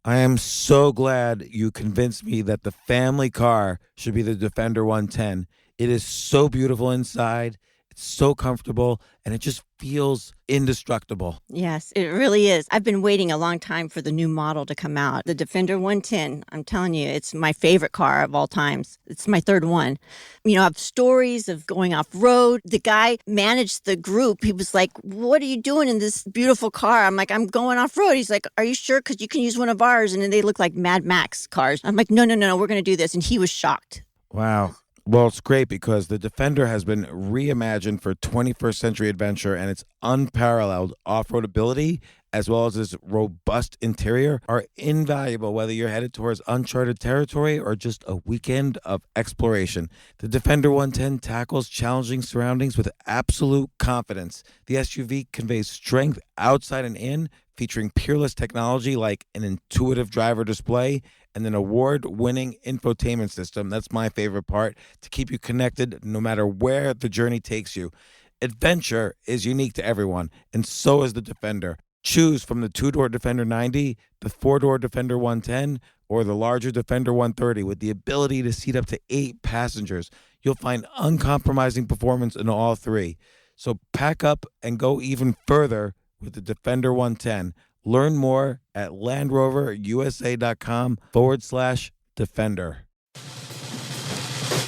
I am so glad you convinced me that the family car should be the Defender 110. It is so beautiful inside, it's so comfortable, and it just feels indestructible. Yes, it really is. I've been waiting a long time for the new model to come out. The Defender 110, I'm telling you, it's my favorite car of all times. It's my third one. You know, I have stories of going off road. The guy managed the group. He was like, "What are you doing in this beautiful car?" I'm like, "I'm going off road." He's like, "Are you sure? Because you can use one of ours." And then they look like Mad Max cars. I'm like, no, we're going to do this. And he was shocked. Wow. Well, it's great because the Defender has been reimagined for 21st century adventure, and its unparalleled off-road ability as well as its robust interior are invaluable whether you're headed towards uncharted territory or just a weekend of exploration. The Defender 110 tackles challenging surroundings with absolute confidence. The SUV conveys strength outside and in, featuring peerless technology like an intuitive driver display and an award-winning infotainment system. That's my favorite part, to keep you connected no matter where the journey takes you. Adventure is unique to everyone, and so is the Defender. Choose from the two-door Defender 90, the four-door Defender 110, or the larger Defender 130 with the ability to seat up to 8 passengers. You'll find uncompromising performance in all three. So pack up and go even further with the Defender 110. Learn more at LandRoverUSA.com/Defender.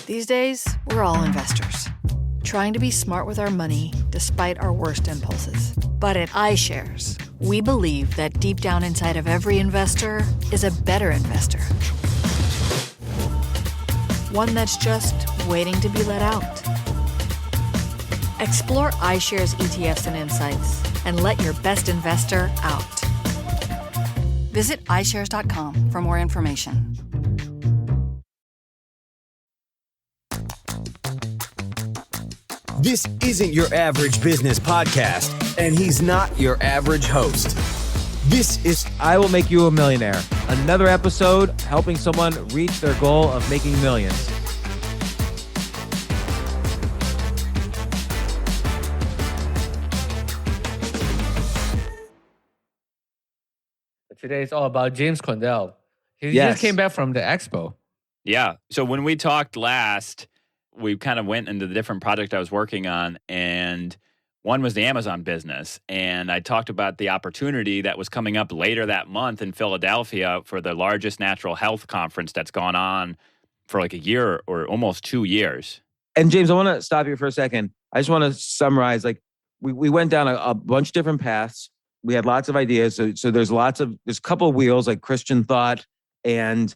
These days, we're all investors, trying to be smart with our money despite our worst impulses. But at iShares, we believe that deep down inside of every investor is a better investor. One that's just waiting to be let out. Explore iShares ETFs and insights and let your best investor out. Visit iShares.com for more information. This isn't your average business podcast, and he's not your average host. This is I Will Make You a Millionaire, another episode helping someone reach their goal of making millions. Today it's all about James Quandahl. He just came back from the Expo. Yeah. So when we talked last, we kind of went into the different project I was working on, and one was the Amazon business. And I talked about the opportunity that was coming up later that month in Philadelphia for the largest natural health conference that's gone on for like a year or almost 2 years. And James, I want to stop you for a second. I just want to summarize, like we went down a bunch of different paths. We had lots of ideas. So there's a couple of wheels like Christian thought and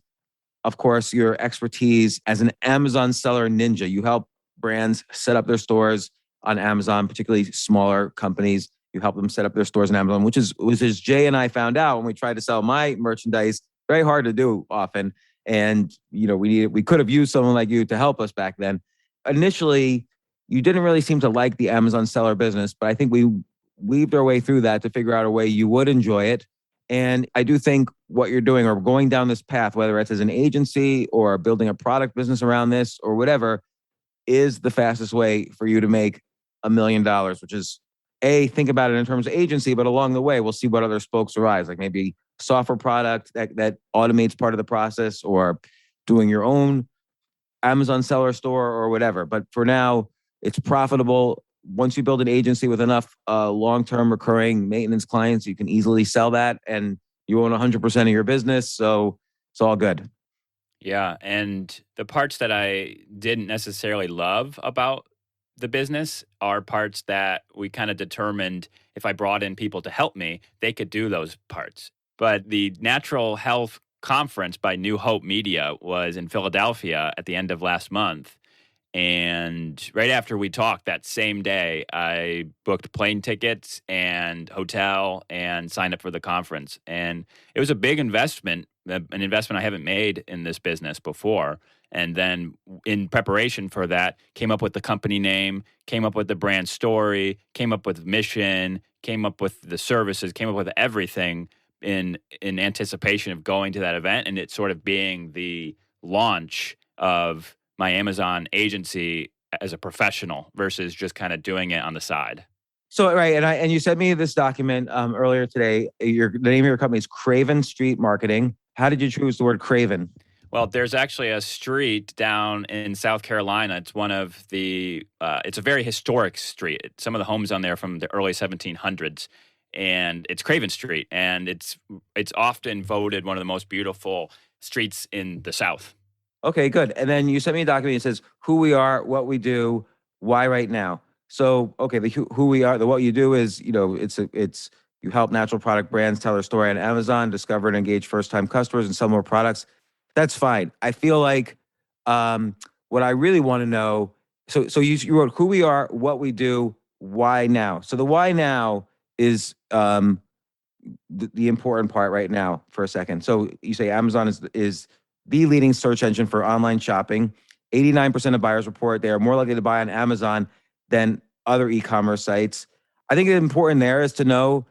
of course your expertise as an Amazon seller ninja. You help brands set up their stores on Amazon, particularly smaller companies. You help them set up their stores on Amazon, which is Jay and I found out when we tried to sell my merchandise, very hard to do often. And we could have used someone like you to help us back then. Initially, you didn't really seem to like the Amazon seller business, but I think we weaved our way through that to figure out a way you would enjoy it. And I do think what you're doing or going down this path, whether it's as an agency or building a product business around this or whatever, is the fastest way for you to make $1 million, which is think about it in terms of agency, but along the way, we'll see what other spokes arise, like maybe software product that automates part of the process or doing your own Amazon seller store or whatever. But for now, it's profitable. Once you build an agency with enough long-term recurring maintenance clients, you can easily sell that and you own 100% of your business. So it's all good. Yeah. And the parts that I didn't necessarily love about the business are parts that we kind of determined if I brought in people to help me, they could do those parts. But the Natural Health Conference by New Hope Media was in Philadelphia at the end of last month. And right after we talked that same day, I booked plane tickets and hotel and signed up for the conference. And it was a big investment, an investment I haven't made in this business before. And then in preparation for that, came up with the company name, came up with the brand story, came up with mission, came up with the services, came up with everything in anticipation of going to that event and it sort of being the launch of my Amazon agency as a professional versus just kind of doing it on the side. So right, and you sent me this document earlier today. The name of your company is Craven Street Marketing. How did you choose the word Craven? Well, there's actually a street down in South Carolina. It's one of the, it's a very historic street. Some of the homes on there from the early 1700s, and it's Craven Street, and it's often voted one of the most beautiful streets in the South. Okay, good. And then you sent me a document that says who we are, what we do, why right now. So, okay, the who we are, the what you do is, it's you help natural product brands tell their story on Amazon, discover and engage first-time customers, and sell more products. That's fine. I feel like what I really want to know. So you wrote who we are, what we do, why now. So the why now is the important part right now for a second. So you say Amazon is the leading search engine for online shopping. 89% of buyers report they are more likely to buy on Amazon than other e-commerce sites. I think the important there is to know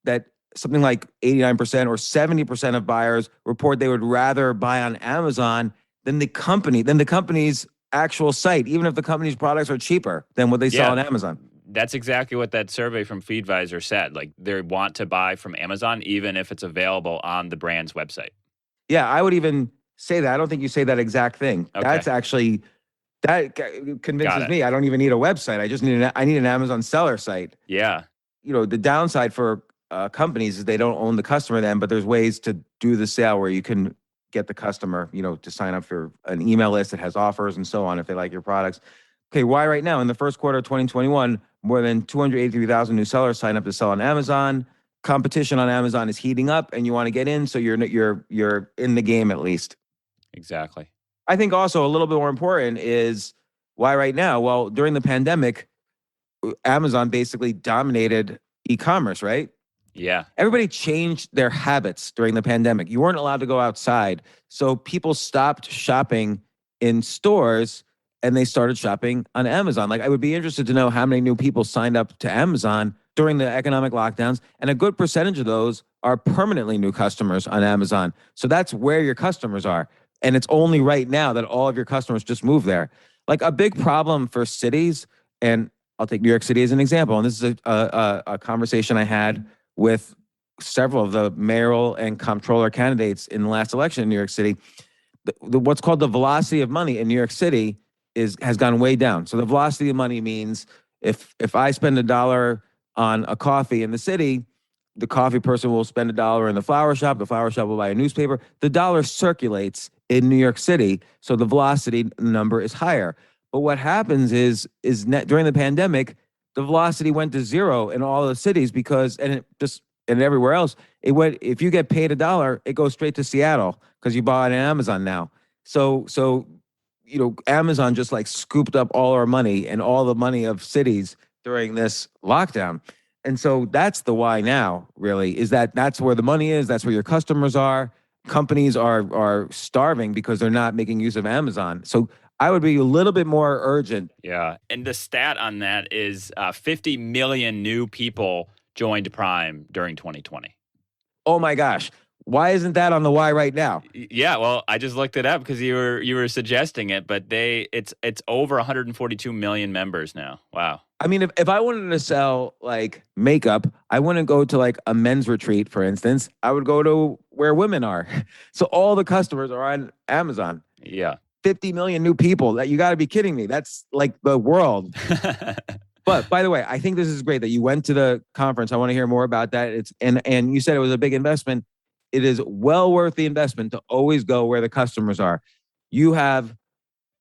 that something like 89% or 70% of buyers report they would rather buy on Amazon than the company's actual site, even if the company's products are cheaper than what they sell on Amazon. That's exactly what that survey from Feedvisor said. Like, they want to buy from Amazon, even if it's available on the brand's website. Yeah, I would even say that. I don't think you say that exact thing. Okay. That's actually, that convinces me I don't even need a website. I just need an Amazon seller site. Yeah. The downside for companies is they don't own the customer then, but there's ways to do the sale where you can get the customer, to sign up for an email list that has offers and so on if they like your products. Okay, why right now? In the first quarter of 2021, more than 283,000 new sellers signed up to sell on Amazon. Competition on Amazon is heating up, and you want to get in, so you're in the game at least. Exactly. I think also a little bit more important is why right now? Well, during the pandemic, Amazon basically dominated e-commerce, right? Yeah. Everybody changed their habits during the pandemic. You weren't allowed to go outside, so people stopped shopping in stores and they started shopping on Amazon. Like, I would be interested to know how many new people signed up to Amazon during the economic lockdowns, and a good percentage of those are permanently new customers on Amazon. So that's where your customers are. And it's only right now that all of your customers just move there. Like, a big problem for cities, and I'll take New York City as an example, and this is a conversation I had with several of the mayoral and comptroller candidates in the last election in New York City. What's called the velocity of money in New York City has gone way down. So the velocity of money means if I spend $1 on a coffee in the city, the coffee person will spend $1 in the flower shop will buy a newspaper. The dollar circulates in New York City, so the velocity number is higher. But what happens is during the pandemic, the velocity went to zero in all the cities and everywhere else. If you get paid $1, it goes straight to Seattle because you bought it on Amazon now. So Amazon just like scooped up all our money and all the money of cities during this lockdown. And so that's the why now, really, is that's where the money is. That's where your customers are. Companies are starving because they're not making use of Amazon. So I would be a little bit more urgent. Yeah. And the stat on that is 50 million new people joined Prime during 2020. Oh my gosh. Why isn't that on the why right now? Yeah, well, I just looked it up because you were suggesting it, but it's over 142 million members now. Wow. I mean, if I wanted to sell like makeup, I wouldn't go to like a men's retreat, for instance. I would go to where women are. So all the customers are on Amazon. Yeah. 50 million new people. That you got to be kidding me. That's like the world. But by the way, I think this is great that you went to the conference. I want to hear more about that. And you said it was a big investment. It is well worth the investment to always go where the customers are.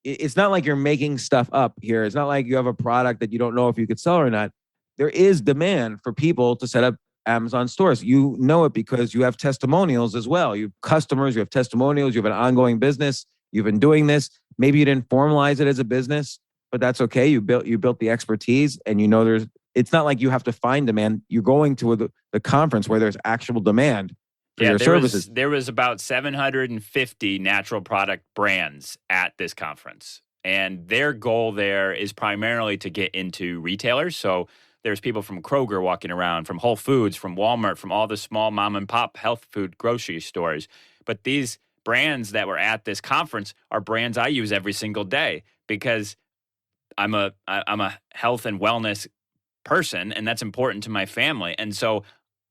It's not like you're making stuff up here. It's not like you have a product that you don't know if you could sell or not. There is demand for people to set up Amazon stores. You know it because you have testimonials as well. You have customers, you have testimonials, you have an ongoing business. You've been doing this. Maybe you didn't formalize it as a business, but that's okay. You built the expertise, and it's not like you have to find demand. You're going to the conference where there's actual demand for your services. There was about 750 natural product brands at this conference. And their goal there is primarily to get into retailers. So there's people from Kroger walking around, from Whole Foods, from Walmart, from all the small mom and pop health food grocery stores. But these brands that were at this conference are brands I use every single day because I'm a health and wellness person, and that's important to my family. And so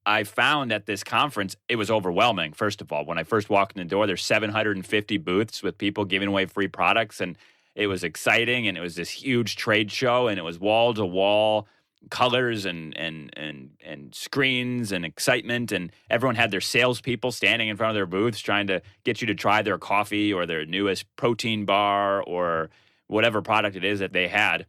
I found at this conference, it was overwhelming. First of all, when I first walked in the door, there's 750 booths with people giving away free products, and it was exciting. And it was this huge trade show, and it was wall to wall colors and screens and excitement, and everyone had their salespeople standing in front of their booths trying to get you to try their coffee or their newest protein bar or whatever product it is that they had.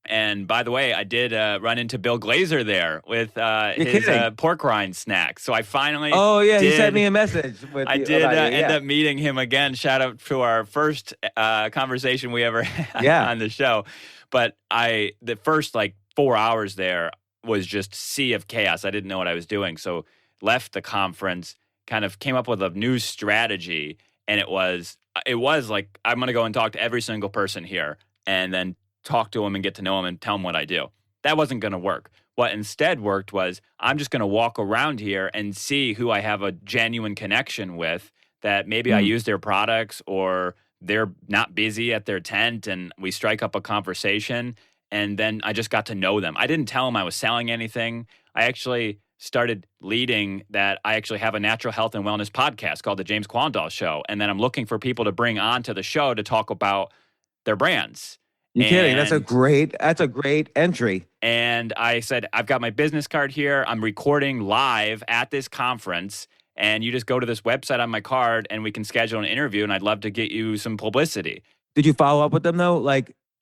And by the way, I did run into Bill Glazer there with his pork rind snack. So I finally he sent me a message. I did end up meeting him again. Shout out to our first conversation we ever had on the show. But the first 4 hours there was just sea of chaos. I didn't know what I was doing. So left the conference, kind of came up with a new strategy. And it was like, I'm going to go and talk to every single person here and then talk to them and get to know them and tell them what I do. That wasn't going to work. What instead worked was I'm just going to walk around here and see who I have a genuine connection with, that maybe I use their products or they're not busy at their tent and we strike up a conversation. And then I just got to know them. I didn't tell them I was selling anything. I actually started leading that I actually have a natural health and wellness podcast called The James Quandahl Show. And then I'm looking for people to bring on to the show to talk about their brands. You're kidding. That's a great entry. And I said, I've got my business card here. I'm recording live at this conference. And you just go to this website on my card and we can schedule an interview. And I'd love to get you some publicity. Did you follow up with them though?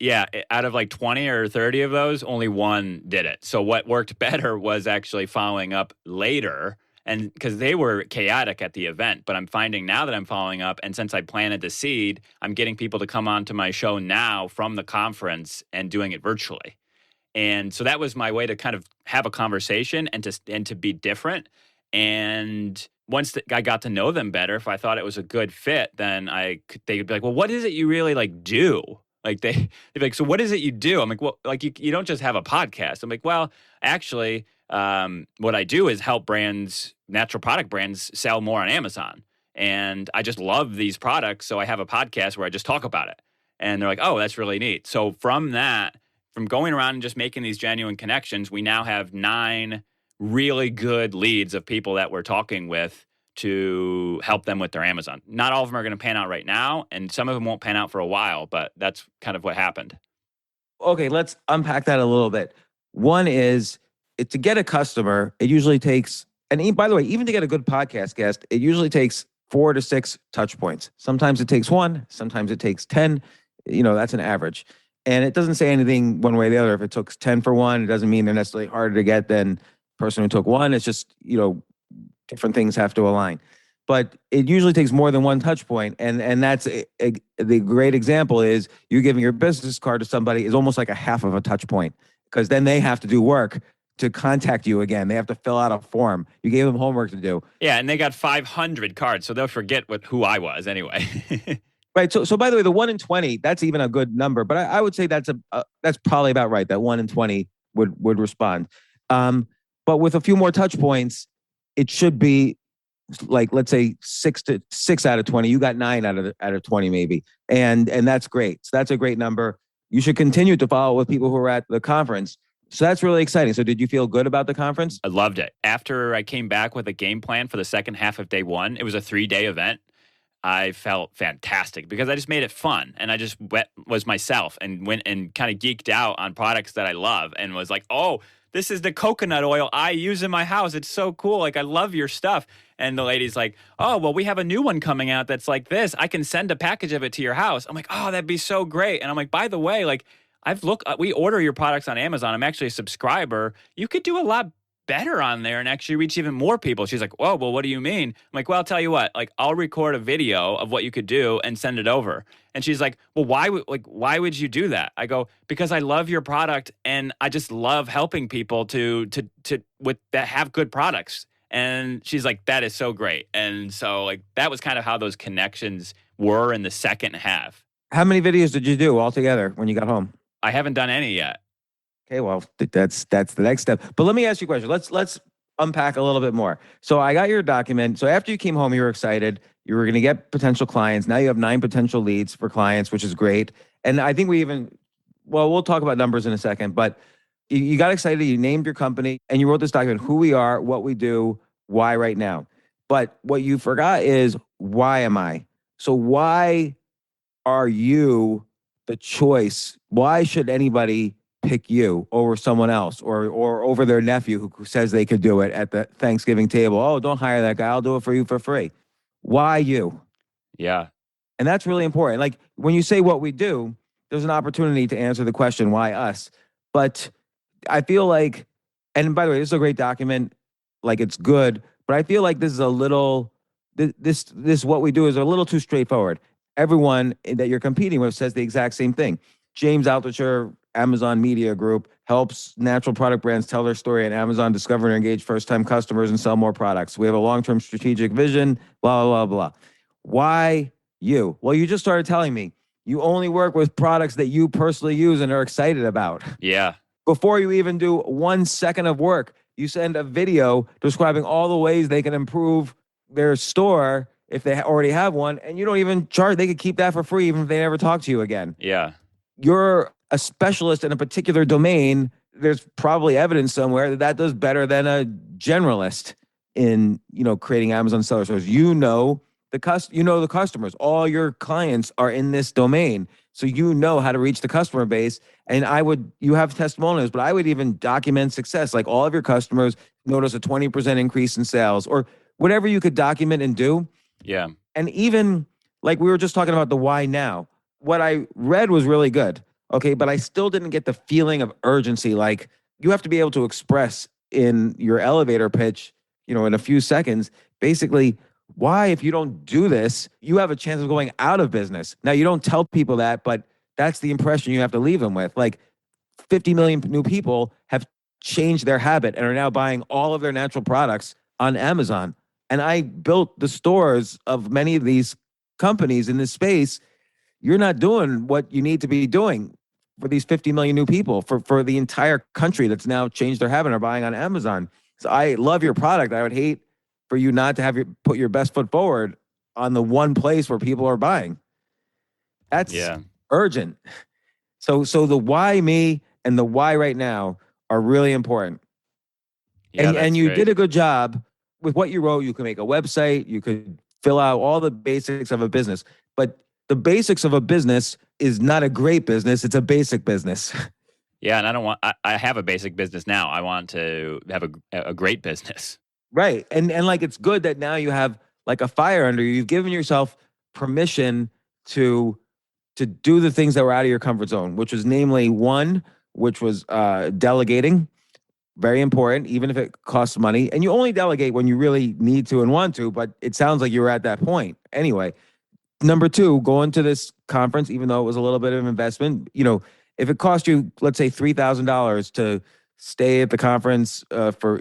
Yeah, out of 20 or 30 of those, only one did it. So what worked better was actually following up later, and because they were chaotic at the event. But I'm finding now that I'm following up, and since I planted the seed, I'm getting people to come on to my show now from the conference and doing it virtually. And so that was my way to kind of have a conversation and to be different. And once I got to know them better, if I thought it was a good fit, then they'd be like, well, what is it you really do? They'd be like, so what is it you do? I'm like, well, you don't just have a podcast. I'm like, well, actually, what I do is help brands, natural product brands, sell more on Amazon. And I just love these products. So I have a podcast where I just talk about it. And they're like, oh, that's really neat. So from going around and just making these genuine connections, we now have 9 really good leads of people that we're talking with to help them with their Amazon. Not all of them are going to pan out right now, and some of them won't pan out for a while, but that's kind of what happened. Okay, let's unpack that a little bit. One is, to get a customer, it usually takes, and by the way, even to get a good podcast guest, it usually takes 4 to 6 touch points. Sometimes it takes 1, sometimes it takes 10. That's an average. And it doesn't say anything one way or the other. If it took 10 for one, it doesn't mean they're necessarily harder to get than the person who took 1. It's just, different things have to align. But it usually takes more than 1 touch point. And that's the great example is you giving your business card to somebody is almost like a half of a touch point, because then they have to do work to contact you again. They have to fill out a form. You gave them homework to do. Yeah, and they got 500 cards, so they'll forget who I was anyway. Right. So by the way, the 1 in 20, that's even a good number. But I would say that's probably about right. That 1 in 20 would respond. But with a few more touch points, it should be let's say 6 out of 20. You got 9 out of 20 maybe, and that's great. So that's a great number. You should continue to follow with people who are at the conference. So that's really exciting. So did you feel good about the conference? I loved it. After I came back with a game plan for the second half of day 1, it was a 3-day event. I felt fantastic because I just made it fun, and I just was myself and went and kind of geeked out on products that I love and was like, oh, this is the coconut oil I use in my house. It's so cool. I love your stuff. And the lady's like, oh, well, we have a new one coming out that's like this. I can send a package of it to your house. I'm like, oh, that'd be so great. And I'm like, by the way, we order your products on Amazon. I'm actually a subscriber. You could do a lot better on there and actually reach even more people. She's like, whoa, well, what do you mean? I'm like, well, I'll tell you what, I'll record a video of what you could do and send it over. And she's like, well, why would you do that? I go, because I love your product and I just love helping people that have good products. And she's like, that is so great. And so that was kind of how those connections were in the second half. How many videos did you do altogether when you got home? I haven't done any yet. Okay, well, that's the next step. But let me ask you a question. Let's unpack a little bit more. So I got your document. So after you came home, you were excited. You were going to get potential clients. Now you have 9 potential leads for clients, which is great. And I think we'll talk about numbers in a second. But You got excited, you named your company, and you wrote this document, who we are, what we do, why right now. But what you forgot is, why am I? So why are you the choice? Why should anybody pick you over someone else or over their nephew who says they could do it at the Thanksgiving table? Oh, don't hire that guy. I'll do it for you for free. Why you? Yeah. And that's really important. Like when you say what we do, there's an opportunity to answer the question, why us? But I feel like, and by the way, this is a great document. Like it's good, but I feel like this is a little, this what we do is a little too straightforward. Everyone that you're competing with says the exact same thing. James Altucher, Amazon Media Group, helps natural product brands tell their story on Amazon, discover and engage first-time customers, and sell more products. We have a long-term strategic vision, blah, blah, blah, blah. Why you? Well, you just started telling me you only work with products that you personally use and are excited about. Yeah. Before you even do 1 second of work, you send a video describing all the ways they can improve their store if they already have one, and you don't even charge. They could keep that for free even if they never talk to you again. Yeah. You're a specialist in a particular domain. There's probably evidence somewhere that that does better than a generalist in, creating Amazon seller stores. You know the customers. All your clients are in this domain. So you know how to reach the customer base. And you have testimonials, but I would even document success. Like all of your customers notice a 20% increase in sales or whatever you could document and do. Yeah. And even like we were just talking about the why now. What I read was really good. Okay. But I still didn't get the feeling of urgency. Like you have to be able to express in your elevator pitch, in a few seconds, basically why, if you don't do this, you have a chance of going out of business. Now, you don't tell people that, but that's the impression you have to leave them with. Like 50 million new people have changed their habit and are now buying all of their natural products on Amazon. And I built the stores of many of these companies in this space. You're not doing what you need to be doing for these 50 million new people, for the entire country that's now changed their habit and are buying on Amazon. So I love your product. I would hate for you not to have put your best foot forward on the one place where people are buying. That's urgent. So the why me and the why right now are really important. Yeah, and you great. did a good job with what you wrote. You can make a website, you could fill out all the basics of a business, but the basics of a business is not a great business. It's a basic business. Yeah. And I have a basic business now. I want to have a great business. Right. And like, it's good that now you have like a fire under you. You've given yourself permission to do the things that were out of your comfort zone, which was namely one, which was delegating. Very important, even if it costs money. And you only delegate when you really need to and want to, but it sounds like you were at that point. Anyway, number two, going to this conference, even though it was a little bit of an investment, if it cost you, let's say $3,000 to stay at the conference for,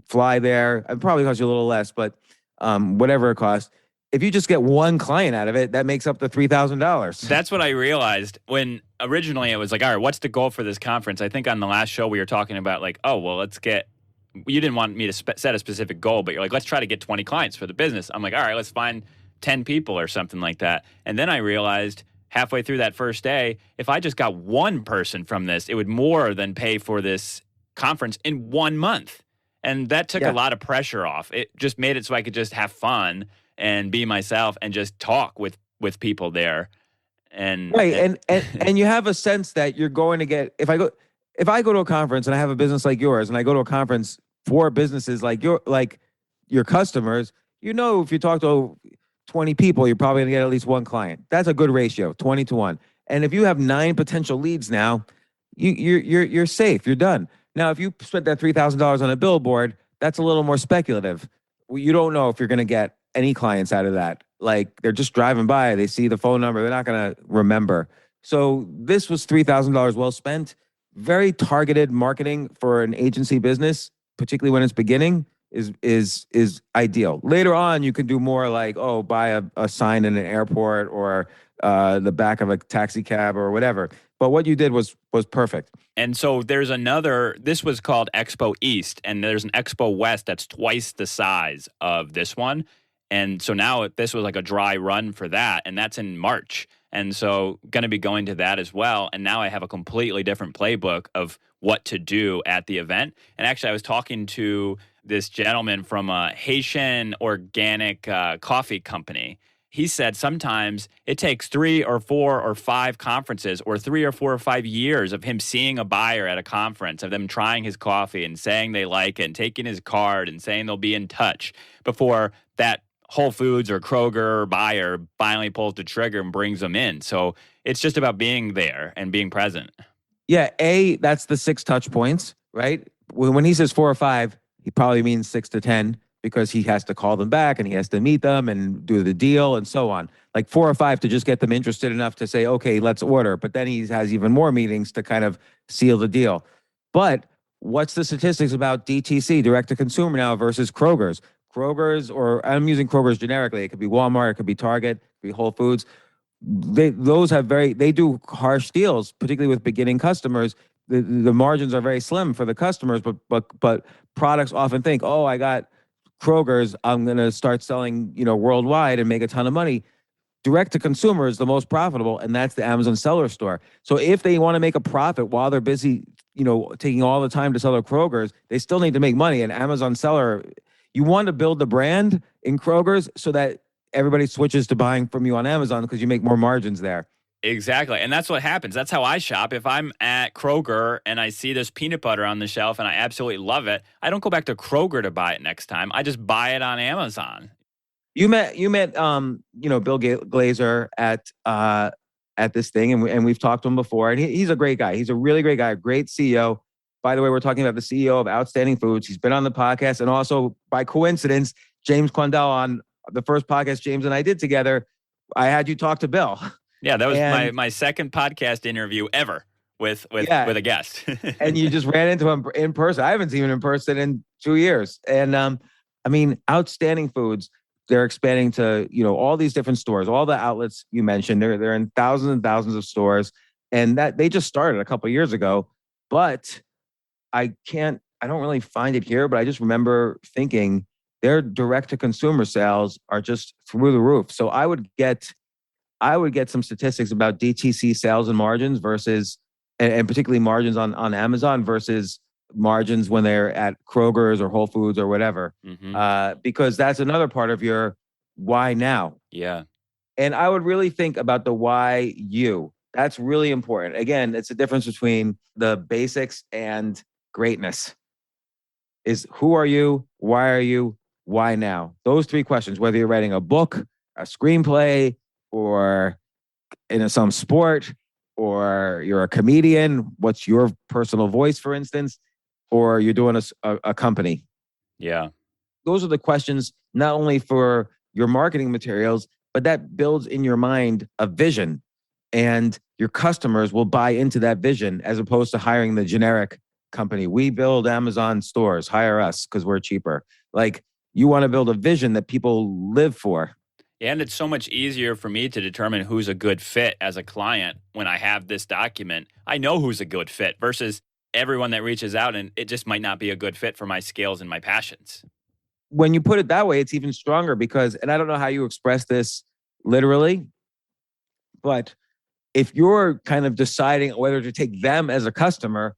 fly there, it probably cost you a little less, but whatever it costs. If you just get one client out of it, that makes up the $3,000. That's what I realized when originally it was like, all right, what's the goal for this conference? I think on the last show we were talking about like, oh, well, you didn't want me to set a specific goal, but you're like, let's try to get 20 clients for the business. I'm like, all right, let's find 10 people or something like that. And then I realized halfway through that first day, if I just got one person from this, it would more than pay for this conference in 1 month. And that took a lot of pressure off. It just made it so I could just have fun and be myself and just talk with people there. And right. And you have a sense that you're going to get, if I go to a conference and I have a business like yours and I go to a conference for businesses like your customers, if you talk to 20 people, you're probably going to get at least one client. That's a good ratio, 20-1. And if you have 9 potential leads now, you're safe. You're done. Now, if you spent that $3,000 on a billboard, that's a little more speculative. You don't know if you're going to get any clients out of that. Like they're just driving by, they see the phone number, they're not going to remember. So this was $3,000 well spent. Very targeted marketing for an agency business, particularly when it's beginning, is ideal. Later on, you can do more like, buy a sign in an airport or the back of a taxi cab or whatever. But what you did was perfect. And so there's this was called Expo East, and there's an Expo West that's twice the size of this one. And so now this was like a dry run for that, and that's in March. And so going to be going to that as well. And now I have a completely different playbook of what to do at the event. And actually, I was talking to this gentleman from a Haitian organic coffee company. He said sometimes it takes 3 or 4 or 5 conferences or 3 or 4 or 5 years of him seeing a buyer at a conference, of them trying his coffee and saying they like it and taking his card and saying they'll be in touch before that Whole Foods or Kroger buyer finally pulls the trigger and brings them in. So it's just about being there and being present. Yeah, that's the 6 touch points, right? When he says 4 or 5, he probably means 6 to 10 because he has to call them back and he has to meet them and do the deal and so on. Like 4 or 5 to just get them interested enough to say, okay, let's order. But then he has even more meetings to kind of seal the deal. But what's the statistics about DTC, direct to consumer now versus Kroger's? Kroger's, or I'm using Kroger's generically. It could be Walmart, it could be Target, it could be Whole Foods. They do harsh deals, particularly with beginning customers. The margins are very slim for the customers, but products often think, oh, I got Kroger's, I'm going to start selling, worldwide and make a ton of money. Direct to consumer is the most profitable, and that's the Amazon seller store. So if they want to make a profit while they're busy, taking all the time to sell their Kroger's, they still need to make money. And Amazon seller, you want to build the brand in Kroger's so that everybody switches to buying from you on Amazon because you make more margins there. Exactly. And that's what happens. That's how I shop. If I'm at Kroger and I see this peanut butter on the shelf and I absolutely love it, I don't go back to Kroger to buy it next time. I just buy it on Amazon. You met Bill Glazer at this thing, and we've talked to him before, and he's a great guy. He's a really great guy, a great CEO. By the way, we're talking about the CEO of Outstanding Foods. He's been on the podcast, and also by coincidence, James Quandahl, on the first podcast James and I did together, I had you talk to Bill. Yeah, that was my second podcast interview ever with a guest. And you just ran into him in person. I haven't seen him in person in 2 years. And Outstanding Foods, they're expanding to, all these different stores, all the outlets you mentioned. They're in thousands and thousands of stores. And that they just started a couple of years ago. But I don't really find it here, but I just remember thinking their direct to consumer sales are just through the roof. So I would get some statistics about DTC sales and margins versus, and particularly margins on Amazon versus margins when they're at Kroger's or Whole Foods or whatever, because that's another part of your why now. Yeah. And I would really think about the why you. That's really important. Again, it's the difference between the basics and greatness. Is who are you? Why are you? Why now? Those 3 questions, whether you're writing a book, a screenplay, or in some sport, or you're a comedian, what's your personal voice, for instance, or you're doing a company. Yeah. Those are the questions, not only for your marketing materials, but that builds in your mind a vision, and your customers will buy into that vision as opposed to hiring the generic company. We build Amazon stores, hire us because we're cheaper. Like, you want to build a vision that people live for. And it's so much easier for me to determine who's a good fit as a client when I have this document. I know who's a good fit versus everyone that reaches out and it just might not be a good fit for my skills and my passions. When you put it that way, it's even stronger because, and I don't know how you express this literally, but if you're kind of deciding whether to take them as a customer,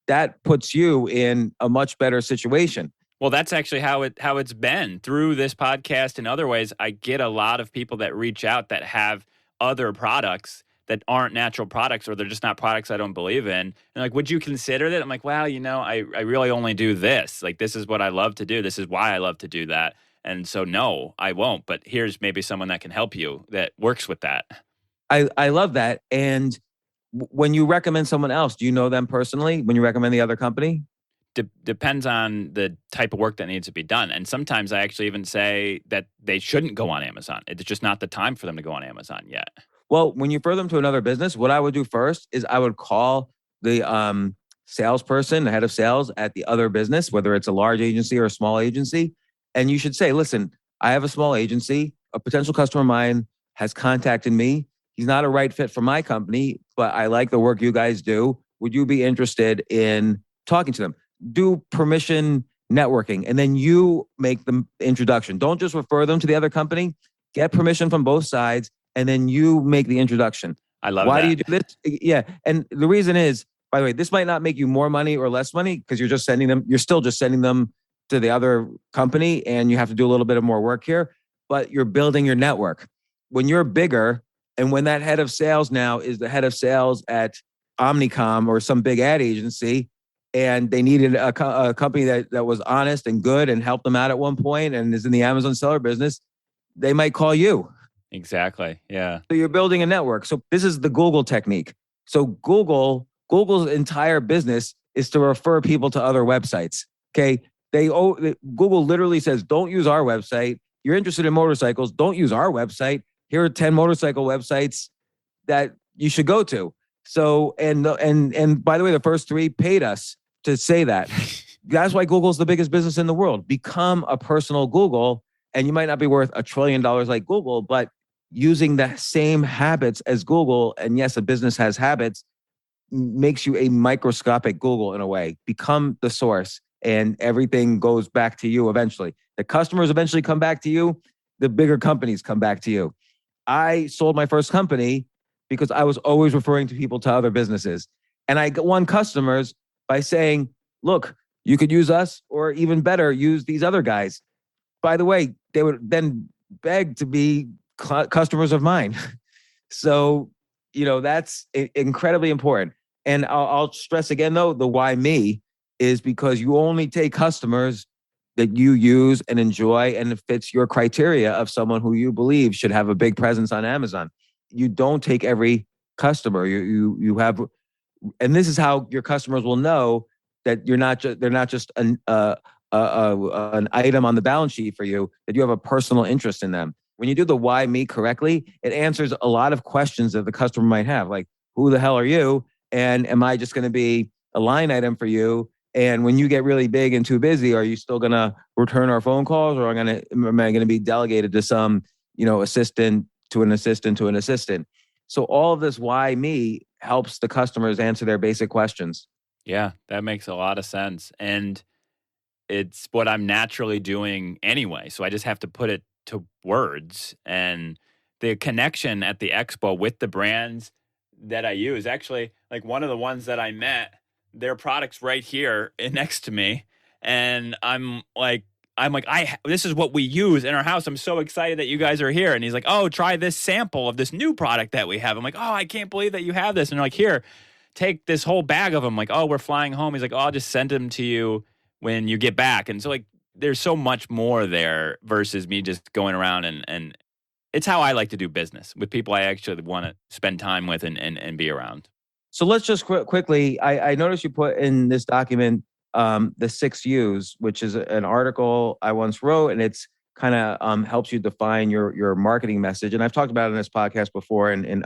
that puts you in a much better situation. Well, that's actually how it's been through this podcast and other ways. I get a lot of people that reach out that have other products that aren't natural products, or they're just not products I don't believe in. And like, would you consider that? I'm like, well, I really only do this. Like, this is what I love to do. This is why I love to do that. And so, no, I won't. But here's maybe someone that can help you that works with that. I love that. And when you recommend someone else, do you know them personally when you recommend the other company? Depends on the type of work that needs to be done. And sometimes I actually even say that they shouldn't go on Amazon. It's just not the time for them to go on Amazon yet. Well, when you refer them to another business, what I would do first is I would call the salesperson, the head of sales at the other business, whether it's a large agency or a small agency. And you should say, listen, I have a small agency. A potential customer of mine has contacted me. He's not a right fit for my company, but I like the work you guys do. Would you be interested in talking to them? Do permission networking, and then you make the introduction. Don't just refer them to the other company. Get permission from both sides. and then you make the introduction. I love Why that. do you do this? Yeah. And the reason is, by the way, this might not make you more money or less money because you're still just sending them to the other company and you have to do a little bit of more work here, but you're building your network. When you're bigger and when that head of sales now is the head of sales at Omnicom or some big ad agency, and they needed a company that was honest and good and helped them out at one point and is in the Amazon seller business, they might call you. Exactly. Yeah. So you're building a network. So this is the Google technique. So Google's entire business is to refer people to other websites. Okay. Google literally says, don't use our website. You're interested in motorcycles. Don't use our website. Here are 10 motorcycle websites that you should go to. So, and by the way, the first 3 paid us to say that. That's why Google's the biggest business in the world. Become a personal Google, and you might not be worth $1 trillion like Google, but using the same habits as Google, and yes, a business has habits, makes you a microscopic Google in a way. Become the source, and everything goes back to you eventually. The customers eventually come back to you. The bigger companies come back to you. I sold my first company because I was always referring to people to other businesses. And I won customers by saying, look, you could use us, or even better, use these other guys. By the way, they would then beg to be customers of mine. So, that's incredibly important. And I'll stress again, though, the why me is because you only take customers that you use and enjoy and it fits your criteria of someone who you believe should have a big presence on Amazon. You don't take every customer. You have, and this is how your customers will know that they're not just an item on the balance sheet for you, that you have a personal interest in them. When you do the why me correctly, it answers a lot of questions that the customer might have, like, who the hell are you? And am I just going to be a line item for you? And when you get really big and too busy, are you still going to return our phone calls, or am I going to be delegated to some, assistant to an assistant to an assistant? So all of this why me helps the customers answer their basic questions. Yeah, that makes a lot of sense. And it's what I'm naturally doing anyway. So I just have to put it to words. And the connection at the Expo with the brands that I use, actually, like one of the ones that I met, their product's right here next to me. And I'm like, this is what we use in our house. I'm so excited that you guys are here. And he's like, oh, try this sample of this new product that we have. I'm like, oh, I can't believe that you have this. And they're like, here, take this whole bag of them. Like, oh, we're flying home. He's like, oh, I'll just send them to you when you get back. And so, like, there's so much more there versus me just going around and it's how I like to do business with people I actually want to spend time with and be around. So let's just quickly, I noticed you put in this document the 6 U's, which is an article I once wrote, and it's kind of helps you define your marketing message. And I've talked about it in this podcast before and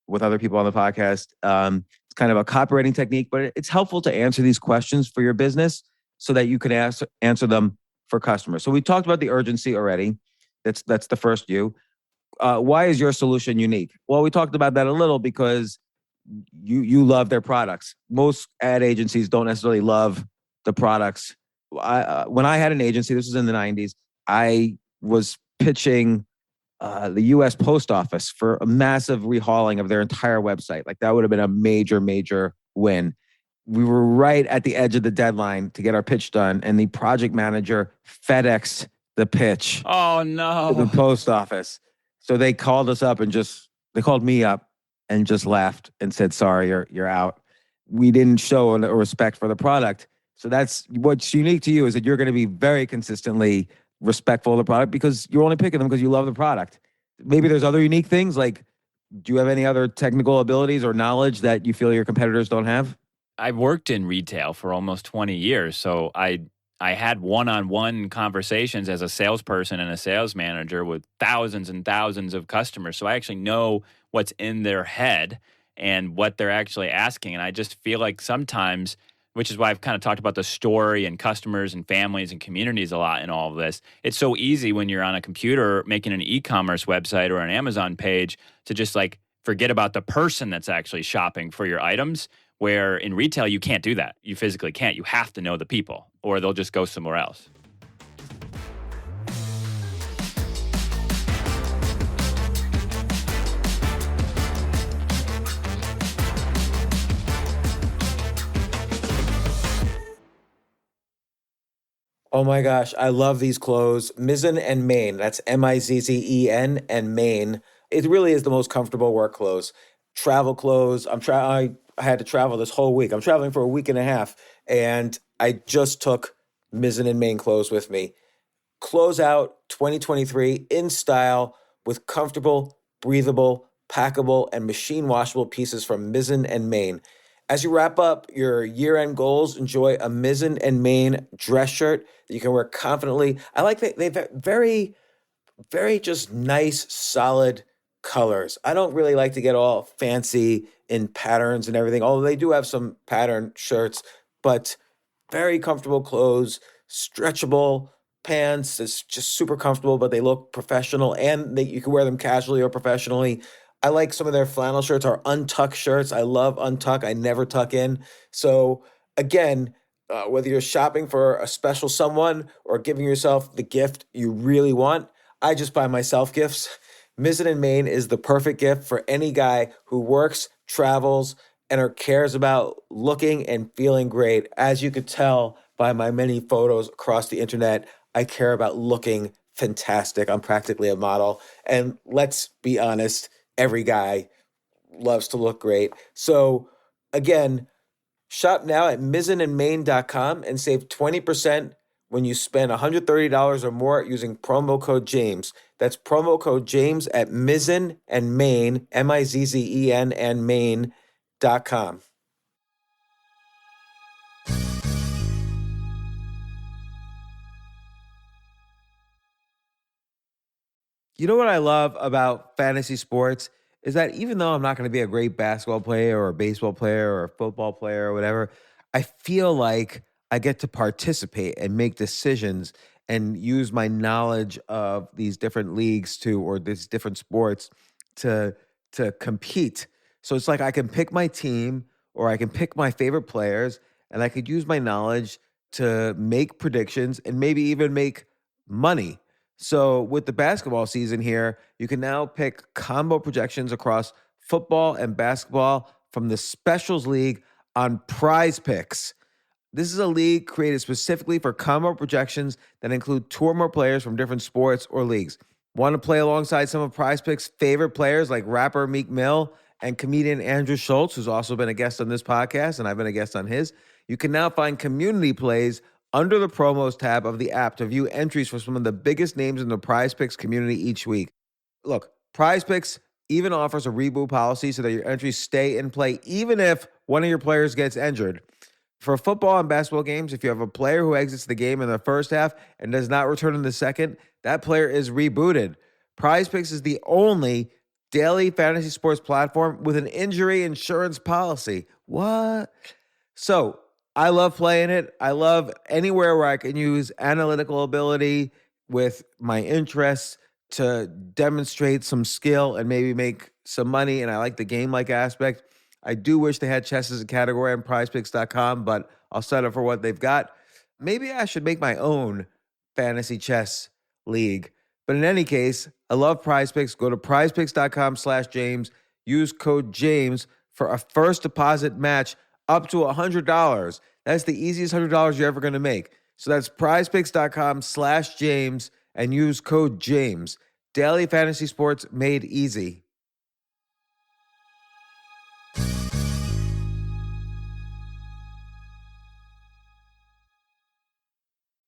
with other people on the podcast. It's kind of a copywriting technique, but it's helpful to answer these questions for your business so that you can answer them for customers. So we talked about the urgency already. That's the first U. Why is your solution unique? Well, we talked about that a little because you love their products. Most ad agencies don't necessarily love the products. When I had an agency, this was in the 90s, I was pitching the U.S. Post Office for a massive rehauling of their entire website. Like, that would have been a major, major win. We were right at the edge of the deadline to get our pitch done, and the project manager FedExed the pitch. Oh, no. To the post office. So they called us up they called me up and just laughed and said, sorry, you're out. We didn't show a respect for the product. So that's what's unique to you, is that you're going to be very consistently respectful of the product because you're only picking them because you love the product. Maybe there's other unique things, like, do you have any other technical abilities or knowledge that you feel your competitors don't have? I've worked in retail for almost 20 years. So I had one-on-one conversations as a salesperson and a sales manager with thousands and thousands of customers. So I actually know what's in their head and what they're actually asking. And I just feel like sometimes, which is why I've kind of talked about the story and customers and families and communities a lot in all of this. It's so easy when you're on a computer making an e-commerce website or an Amazon page to just like forget about the person that's actually shopping for your items, where in retail, you can't do that. You physically can't. You have to know the people or they'll just go somewhere else. Oh my gosh, I love these clothes. Mizzen and Main. That's Mizzen and Main. It really is the most comfortable work clothes. Travel clothes. I had to travel this whole week. I'm traveling for a week and a half, and I just took Mizzen and Main clothes with me. Close out 2023 in style with comfortable, breathable, packable, and machine washable pieces from Mizzen and Main. As you wrap up your year-end goals, enjoy a Mizzen and Main dress shirt that you can wear confidently. I like that they've very, very just nice, solid colors. I don't really like to get all fancy in patterns and everything, although they do have some pattern shirts, but very comfortable clothes, stretchable pants. It's just super comfortable, but they look professional and you can wear them casually or professionally. I like some of their flannel shirts or untuck shirts. I love untuck. I never tuck in. So again, whether you're shopping for a special someone or giving yourself the gift you really want, I just buy myself gifts. Mizzen and Main is the perfect gift for any guy who works, travels, and or cares about looking and feeling great. As you could tell by my many photos across the internet, I care about looking fantastic. I'm practically a model. And let's be honest, every guy loves to look great. So again, shop now at mizzenandmain.com and save 20% when you spend $130 or more using promo code James. That's promo code James at Mizzen and Main, Mizzen and Main.com. You know what I love about fantasy sports is that even though I'm not going to be a great basketball player or a baseball player or a football player or whatever, I feel like I get to participate and make decisions and use my knowledge of these different leagues or these different sports to compete. So it's like I can pick my team or I can pick my favorite players and I could use my knowledge to make predictions and maybe even make money. So with the basketball season here, you can now pick combo projections across football and basketball from the Specials League on Prize Picks. This is a league created specifically for combo projections that include two or more players from different sports or leagues. Want to play alongside some of Prize Picks' favorite players like rapper Meek Mill and comedian Andrew Schultz, who's also been a guest on this podcast, and I've been a guest on his? You can now find community plays under the promos tab of the app to view entries for some of the biggest names in the Prize Picks community each week. Look, Prize Picks even offers a reboot policy so that your entries stay in play even if one of your players gets injured. For football and basketball games, if you have a player who exits the game in the first half and does not return in the second, that player is rebooted. Prize Picks is the only daily fantasy sports platform with an injury insurance policy. What? So I love playing it. I love anywhere where I can use analytical ability with my interests to demonstrate some skill and maybe make some money. And I like the game-like aspect. I do wish they had chess as a category on prizepicks.com, but I'll settle for what they've got. Maybe I should make my own fantasy chess league. But in any case, I love Prize Picks. Go to prizepicks.com/James. Use code James for a first deposit match up to $100. That's the easiest $100 you're ever going to make. So that's prizepicks.com/James and use code James. Daily fantasy sports made easy.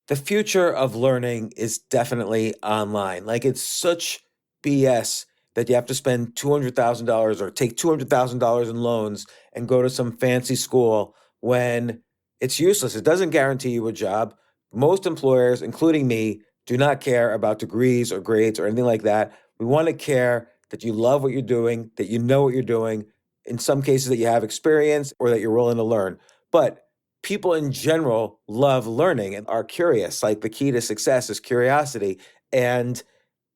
The future of learning is definitely online. Like, it's such BS that you have to spend $200,000 or take $200,000 in loans and go to some fancy school when it's useless. It doesn't guarantee you a job. Most employers, including me, do not care about degrees or grades or anything like that. We want to care that you love what you're doing, that you know what you're doing, in some cases that you have experience or that you're willing to learn. But people in general love learning and are curious. Like, the key to success is curiosity. And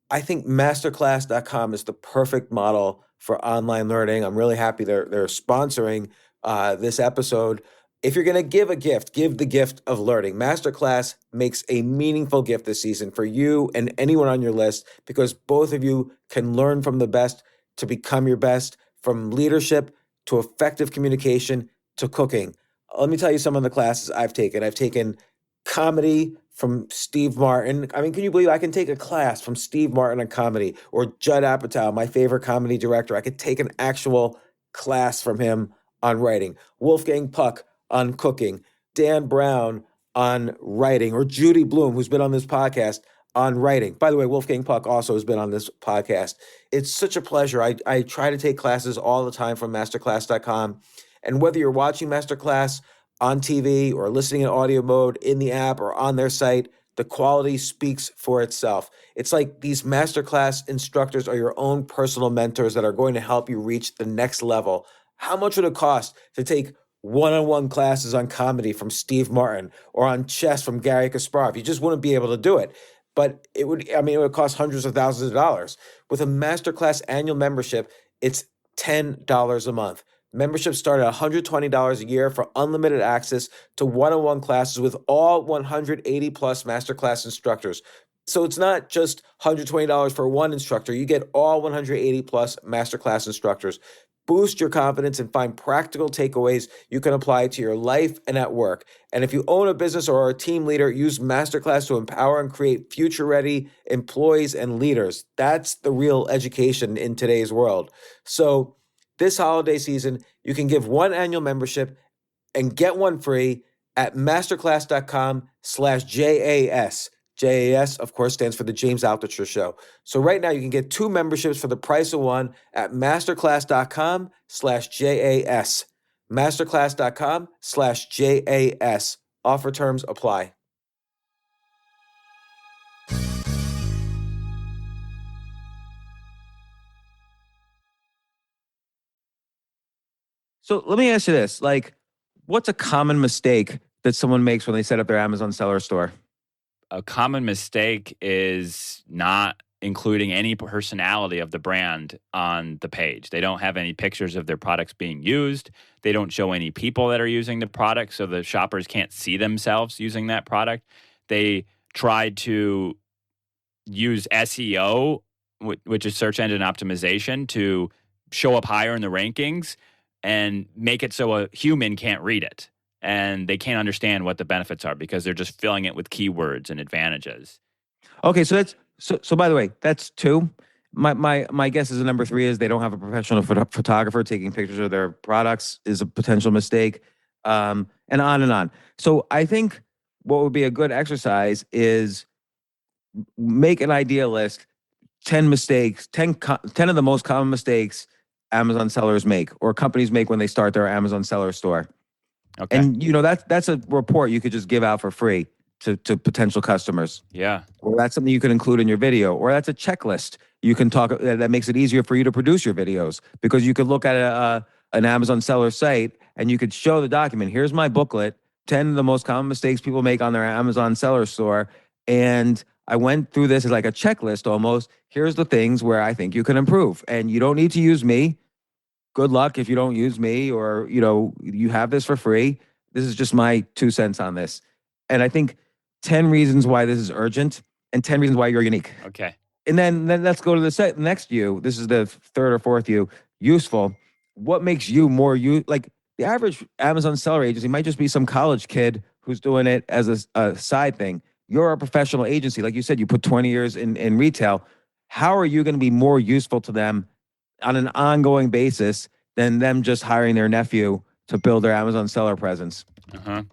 I think masterclass.com is the perfect model for online learning. I'm really happy they're sponsoring this episode. If you're going to give a gift, give the gift of learning. Masterclass makes a meaningful gift this season for you and anyone on your list, because both of you can learn from the best to become your best, from leadership to effective communication to cooking. Let me tell you some of the classes I've taken. I've taken comedy from Steve Martin. I mean, can you believe I can take a class from Steve Martin on comedy, or Judd Apatow, my favorite comedy director? I could take an actual class from him on writing. Wolfgang Puck on cooking. Dan Brown on writing, or Judy Bloom, who's been on this podcast, on writing. By the way, Wolfgang Puck also has been on this podcast. It's such a pleasure. I try to take classes all the time from masterclass.com. And whether you're watching Masterclass on TV or listening in audio mode in the app or on their site, the quality speaks for itself. It's like these Masterclass instructors are your own personal mentors that are going to help you reach the next level. How much would it cost to take one-on-one classes on comedy from Steve Martin or on chess from Gary Kasparov? You just wouldn't be able to do it. But it would cost hundreds of thousands of dollars. With a Masterclass annual membership, it's $10 a month. Memberships start at $120 a year for unlimited access to one-on-one classes with all 180 plus Masterclass instructors. So it's not just $120 for one instructor. You get all 180 plus Masterclass instructors. Boost your confidence and find practical takeaways you can apply to your life and at work. And if you own a business or are a team leader, use Masterclass to empower and create future-ready employees and leaders. That's the real education in today's world. So this holiday season, you can give one annual membership and get one free at masterclass.com/JAS. JAS, of course, stands for the James Altucher Show. So right now you can get 2 memberships for the price of one at masterclass.com/JAS. Masterclass.com/JAS. Offer terms apply. So let me ask you this, like, what's a common mistake that someone makes when they set up their Amazon seller store? A common mistake is not including any personality of the brand on the page. They don't have any pictures of their products being used. They don't show any people that are using the product, so the shoppers can't see themselves using that product. They try to use SEO, which is search engine optimization, to show up higher in the rankings and make it so a human can't read it. And they can't understand what the benefits are because they're just filling it with keywords and advantages. Okay, so that's so by the way, that's 2. My guess is the number 3 is they don't have a professional photographer taking pictures of their products is a potential mistake, and on and on. So I think what would be a good exercise is make an idea list, 10 mistakes, 10 of the most common mistakes Amazon sellers make or companies make when they start their Amazon seller store. Okay. And that's a report you could just give out for free to potential customers. Yeah. Or that's something you can include in your video, or that's a checklist you can talk that makes it easier for you to produce your videos, because you could look at an Amazon seller site and you could show the document. Here's my booklet, 10 of the most common mistakes people make on their Amazon seller store. And I went through this as like a checklist almost. Here's the things where I think you can improve. And you don't need to use me. Good luck if you don't use me, or, you have this for free. This is just my 2 cents on this. And I think 10 reasons why this is urgent and 10 reasons why you're unique. Okay. And then let's go to the next U. This is the 3rd or 4th U. Useful. What makes you more like the average Amazon seller agency might just be some college kid who's doing it as a side thing. You're a professional agency. Like you said, you put 20 years in retail. How are you going to be more useful to them on an ongoing basis than them just hiring their nephew to build their Amazon seller presence? Uh-huh.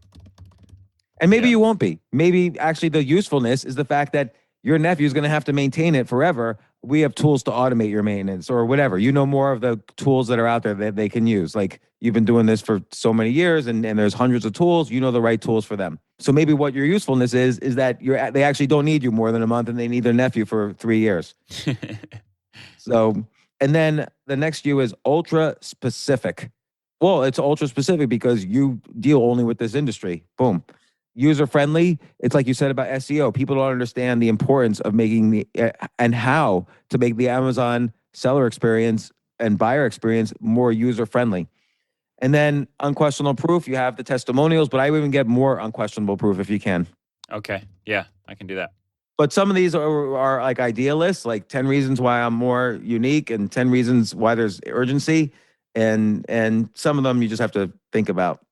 And maybe you won't be. Maybe actually the usefulness is the fact that your nephew is going to have to maintain it forever. We have tools to automate your maintenance or whatever. You know more of the tools that are out there that they can use. Like, you've been doing this for so many years and there's hundreds of tools. You know the right tools for them. So maybe what your usefulness is that they actually don't need you more than a month and they need their nephew for 3 years. So, and then the next U is ultra specific. Well, it's ultra specific because you deal only with this industry. Boom. User friendly. It's like you said about SEO. People don't understand the importance of making and how to make the Amazon seller experience and buyer experience more user friendly. And then unquestionable proof. You have the testimonials, but I would even get more unquestionable proof if you can. Okay. Yeah, I can do that. But some of these are like idealists, like 10 reasons why I'm more unique and 10 reasons why there's urgency. And some of them you just have to think about.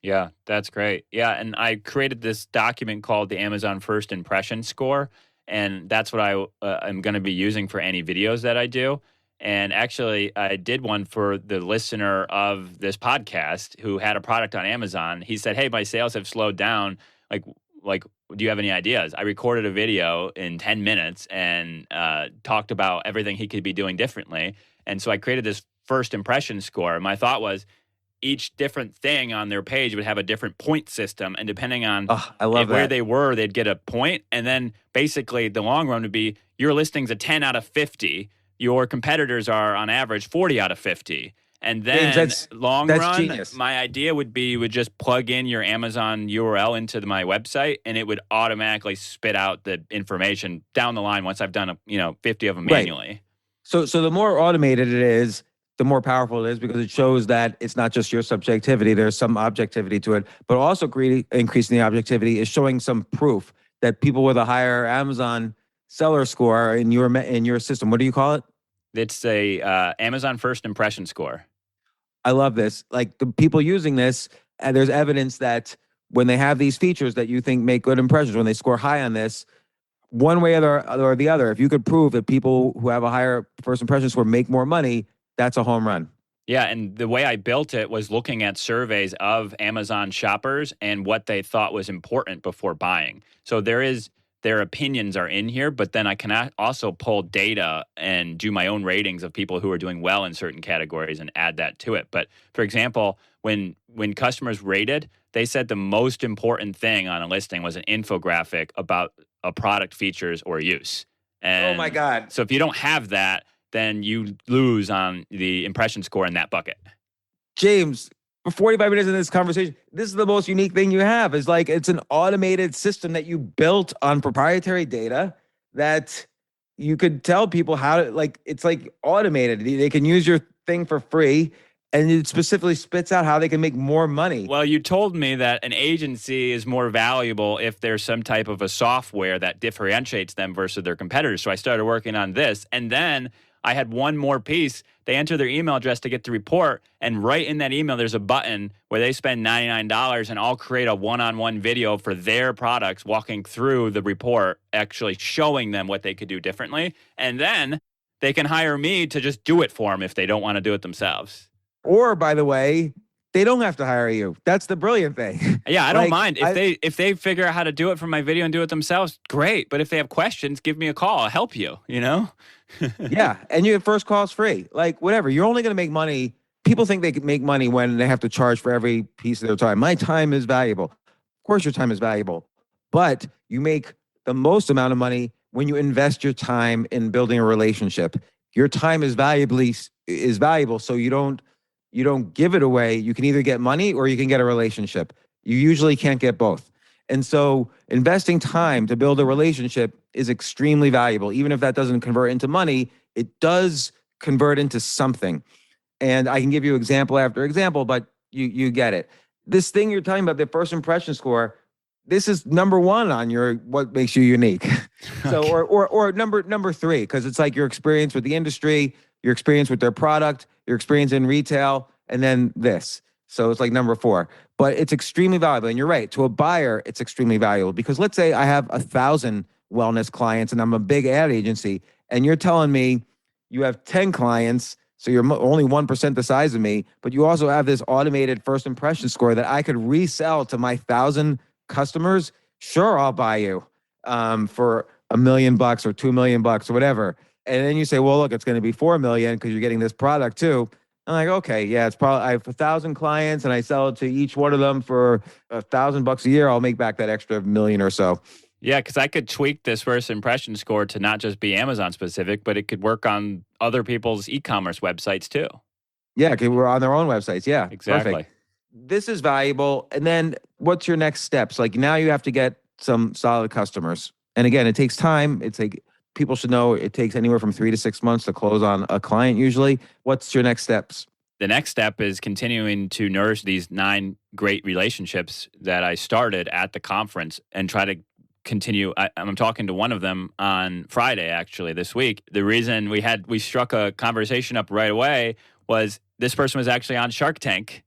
Yeah, that's great. Yeah, and I created this document called the Amazon First Impression Score, and that's what I'm going to be using for any videos that I do. And actually, I did one for the listener of this podcast who had a product on Amazon. He said, "Hey, my sales have slowed down. Like, like, do you have any ideas?" I recorded a video in 10 minutes and talked about everything he could be doing differently. And so I created this first impression score. My thought was, each different thing on their page would have a different point system. And depending on Oh, I love where that. they were, they'd get a point. And then basically the long run would be your listing's a 10 out of 50. Your competitors are on average 40 out of 50. And then James, long that's run, genius. my idea would be would just plug in your Amazon URL into my website, and it would automatically spit out the information down the line once I've done 50 of them Right. manually. So the more automated it is, the more powerful it is because it shows that it's not just your subjectivity. There's some objectivity to it, but also increasing the objectivity is showing some proof that people with a higher Amazon seller score in your system. What do you call it? It's a Amazon First Impression Score. I love this. Like the people using this, and there's evidence that when they have these features that you think make good impressions, when they score high on this, one way or the other, if you could prove that people who have a higher first impression score make more money, that's a home run. Yeah, and the way I built it was looking at surveys of Amazon shoppers and what they thought was important before buying. So their opinions are in here, but then I can also pull data and do my own ratings of people who are doing well in certain categories and add that to it. But for example, when customers rated, they said the most important thing on a listing was an infographic about a product features or use. And Oh my God. so if you don't have that, then you lose on the impression score in that bucket. James, for 45 minutes in this conversation, this is the most unique thing you have. Is like it's an automated system that you built on proprietary data that you could tell people how to, like, it's like automated. They can use your thing for free, and it specifically spits out how they can make more money. Well, you told me that an agency is more valuable if there's some type of a software that differentiates them versus their competitors. So I started working on this, and then I had one more piece. They enter their email address to get the report, and right in that email, there's a button where they spend $99, and I'll create a one-on-one video for their products, walking through the report, actually showing them what they could do differently. And then they can hire me to just do it for them if they don't want to do it themselves. Or, by the way, they don't have to hire you. That's the brilliant thing. Yeah, I don't Like, mind. If they figure out how to do it from my video and do it themselves, great. But if they have questions, give me a call. I'll help you, Yeah, and your first call is free. Like, whatever. You're only going to make money. People think they can make money when they have to charge for every piece of their time. My time is valuable. Of course, your time is valuable. But you make the most amount of money when you invest your time in building a relationship. Your time is valuable, so you don't give it away. You can either get money or you can get a relationship. You usually can't get both. And so investing time to build a relationship is extremely valuable. Even if that doesn't convert into money, it does convert into something. And I can give you example after example, but you get it. This thing you're talking about, the first impression score, this is number one on your what makes you unique. So or number three, because it's like your experience with the industry, your experience with their product, your experience in retail, and then this. So it's like number four. But it's extremely valuable. And you're right. To a buyer, it's extremely valuable. Because let's say I have 1,000 wellness clients and I'm a big ad agency, and you're telling me you have 10 clients, so you're only 1% the size of me, but you also have this automated first impression score that I could resell to my 1,000 customers. Sure, I'll buy you for $1 million or $2 million or whatever. And then you say, well, look, it's going to be 4 million because you're getting this product too. I'm like, okay, yeah, it's probably, I have 1,000 clients and I sell it to each one of them for $1,000 a year. I'll make back that extra million or so. Yeah, because I could tweak this first impression score to not just be Amazon specific, but it could work on other people's e-commerce websites too. Yeah, because we're on their own websites. Yeah, Exactly. Perfect. This is valuable. And then what's your next steps? Like now you have to get some solid customers. And again, it takes time. It's like people should know it takes anywhere from 3 to 6 months to close on a client usually. What's your next steps? The next step is continuing to nourish these 9 great relationships that I started at the conference and try to continue. I'm talking to one of them on Friday, actually, this week. The reason we struck a conversation up right away was this person was actually on Shark Tank,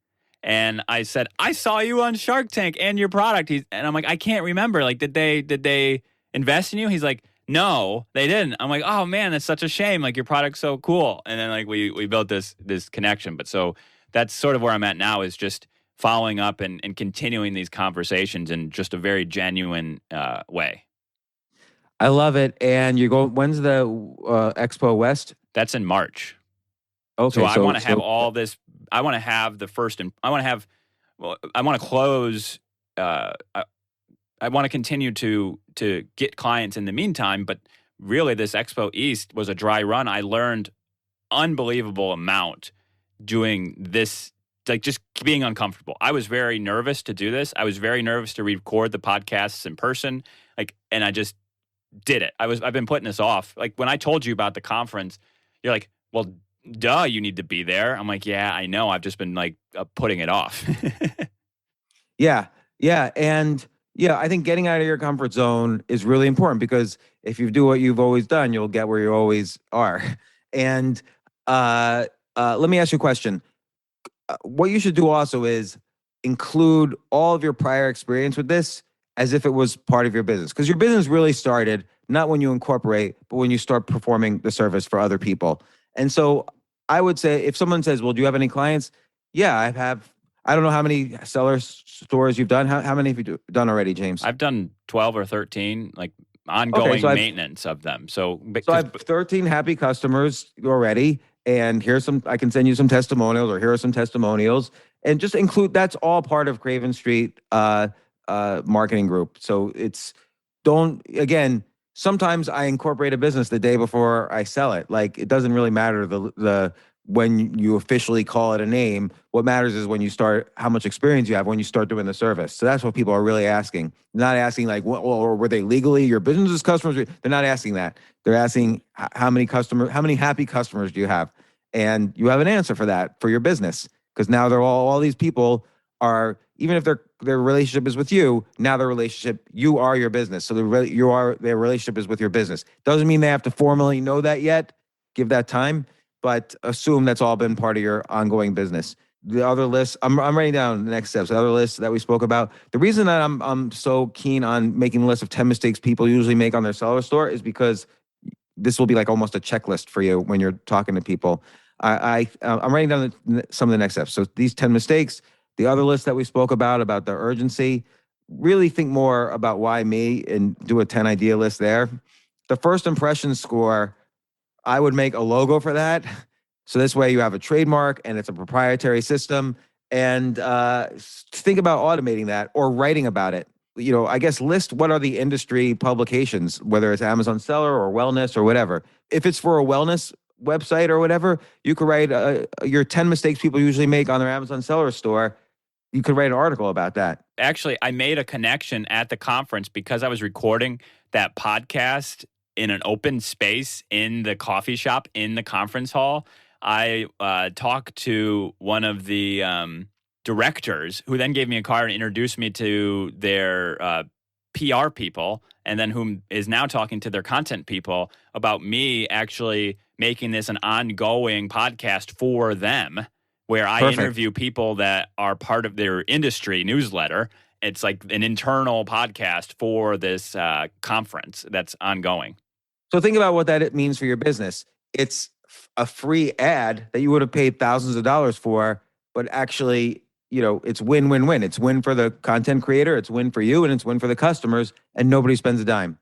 And I said, I saw you on Shark Tank and your product. And I'm like, I can't remember. Like, did they invest in you? He's like, no, they didn't. I'm like, oh man, that's such a shame. Like, your product's so cool. And then like we built this connection. But so that's sort of where I'm at now, is just following up and continuing these conversations in just a very genuine way. I love it. And you're going, when's the Expo West? That's in March. Okay. So I want to have all this. I want to have the first, I want to close. I want to continue to get clients in the meantime, but really this Expo East was a dry run. I learned unbelievable amount doing this, like just being uncomfortable. I was very nervous to do this. I was very nervous to record the podcasts in person. And I just did it. I've been putting this off. Like when I told you about the conference, you're like, well, duh, you need to be there. I'm like, yeah, I know. I've just been like putting it off. Yeah. And yeah, I think getting out of your comfort zone is really important, because if you do what you've always done, you'll get where you always are. And let me ask you a question. What you should do also is include all of your prior experience with this as if it was part of your business, because your business really started not when you incorporate, but when you start performing the service for other people. And so I would say, if someone says, well, do you have any clients? Yeah, I have. I don't know how many seller stores you've done. How many have you done already, James? I've done 12 or 13, like ongoing maintenance of them. So I have 13 happy customers already. And I can send you some testimonials, or here are some testimonials, and just include, that's all part of Craven Street marketing group. So sometimes I incorporate a business the day before I sell it. Like, it doesn't really matter when you officially call it a name. What matters is when you start, how much experience you have when you start doing the service. So that's what people are really asking. Not asking like, or were they legally your business's customers? They're not asking that. They're asking how many happy customers do you have? And you have an answer for that for your business, because now they're all these people are, even if their relationship is with you, now you are your business. So their relationship is with your business. Doesn't mean they have to formally know that yet. Give that time, but assume that's all been part of your ongoing business. The other list, I'm writing down the next steps. The other list that we spoke about. The reason that I'm so keen on making a list of 10 mistakes people usually make on their seller store is because this will be like almost a checklist for you when you're talking to people. I'm writing down some of the next steps. So these 10 mistakes, the other list that we spoke about the urgency, really think more about why me and do a 10 idea list there. The first impression score, I would make a logo for that. So this way you have a trademark and it's a proprietary system, and think about automating that or writing about it. I guess list what are the industry publications, whether it's Amazon Seller or Wellness or whatever. If it's for a wellness website or whatever, you could write your 10 mistakes people usually make on their Amazon Seller store. You could write an article about that. Actually, I made a connection at the conference because I was recording that podcast in an open space in the coffee shop in the conference hall. I talked to one of the directors, who then gave me a card and introduced me to their PR people, and then whom is now talking to their content people about me actually making this an ongoing podcast for them, where I interview people that are part of their industry newsletter. It's like an internal podcast for this conference that's ongoing. So think about what that means for your business. It's a free ad that you would have paid thousands of dollars for, but actually, it's win-win-win. It's win for the content creator, it's win for you, and it's win for the customers, and nobody spends a dime.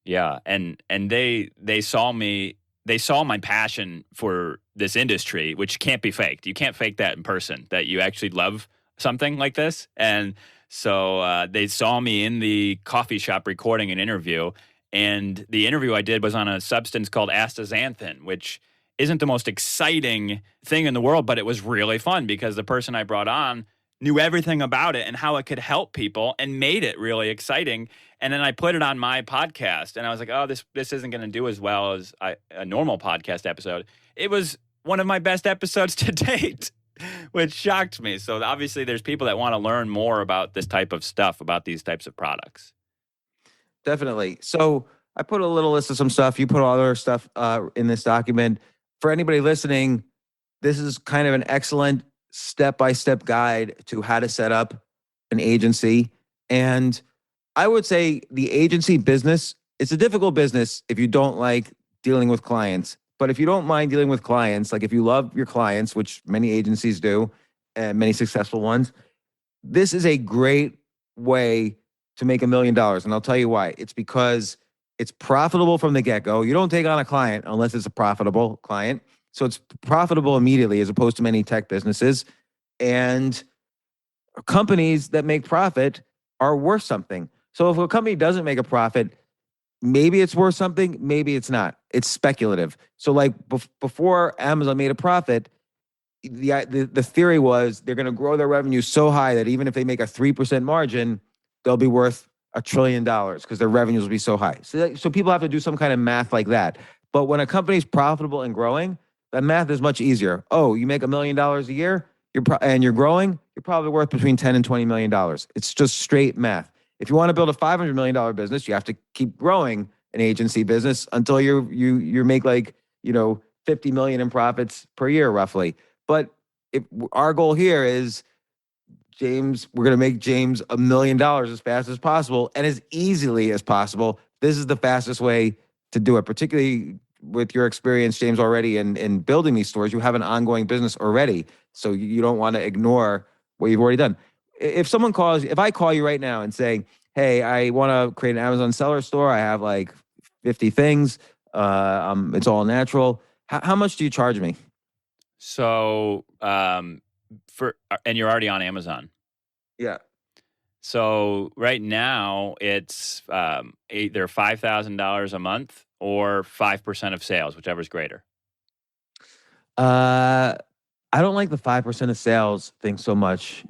Yeah, and they saw me. They saw my passion for this industry, which can't be faked. You can't fake that in person, that you actually love something like this. And so they saw me in the coffee shop recording an interview. And the interview I did was on a substance called astaxanthin, which isn't the most exciting thing in the world, but it was really fun because the person I brought on knew everything about it and how it could help people and made it really exciting. And then I put it on my podcast, and I was like, oh, this isn't going to do as well as a normal podcast episode. It was one of my best episodes to date, which shocked me. So obviously there's people that want to learn more about this type of stuff, about these types of products. Definitely. So I put a little list of some stuff. You put all other stuff in this document. For anybody listening, this is kind of an excellent step-by-step guide to how to set up an agency. And I would say the agency business, it's a difficult business if you don't like dealing with clients. But if you don't mind dealing with clients, like if you love your clients, which many agencies do, and many successful ones, this is a great way to make $1 million. And I'll tell you why. It's because it's profitable from the get-go. You don't take on a client unless it's a profitable client. So it's profitable immediately as opposed to many tech businesses. And companies that make profit are worth something. So if a company doesn't make a profit, maybe it's worth something, maybe it's not. It's speculative. So like before Amazon made a profit, the theory was they're going to grow their revenue so high that even if they make a 3% margin, they'll be worth $1 trillion because their revenues will be so high. So people have to do some kind of math like that. But when a company's profitable and growing, that math is much easier. Oh, you make $1 million a year, and you're growing, you're probably worth between $10 and $20 million. It's just straight math. If you want to build a $500 million business, you have to keep growing an agency business until you make like, 50 million in profits per year, roughly. But if our goal here is, James, we're going to make James $1 million as fast as possible and as easily as possible. This is the fastest way to do it, particularly with your experience, James, already in building these stores. You have an ongoing business already, so you don't want to ignore what you've already done. If I call you right now and say, hey, I want to create an Amazon seller store. I have like 50 things. It's all natural. How much do you charge me? So, and you're already on Amazon. Yeah. So right now it's either $5,000 a month or 5% of sales, whichever's greater. I don't like the 5% of sales thing so much,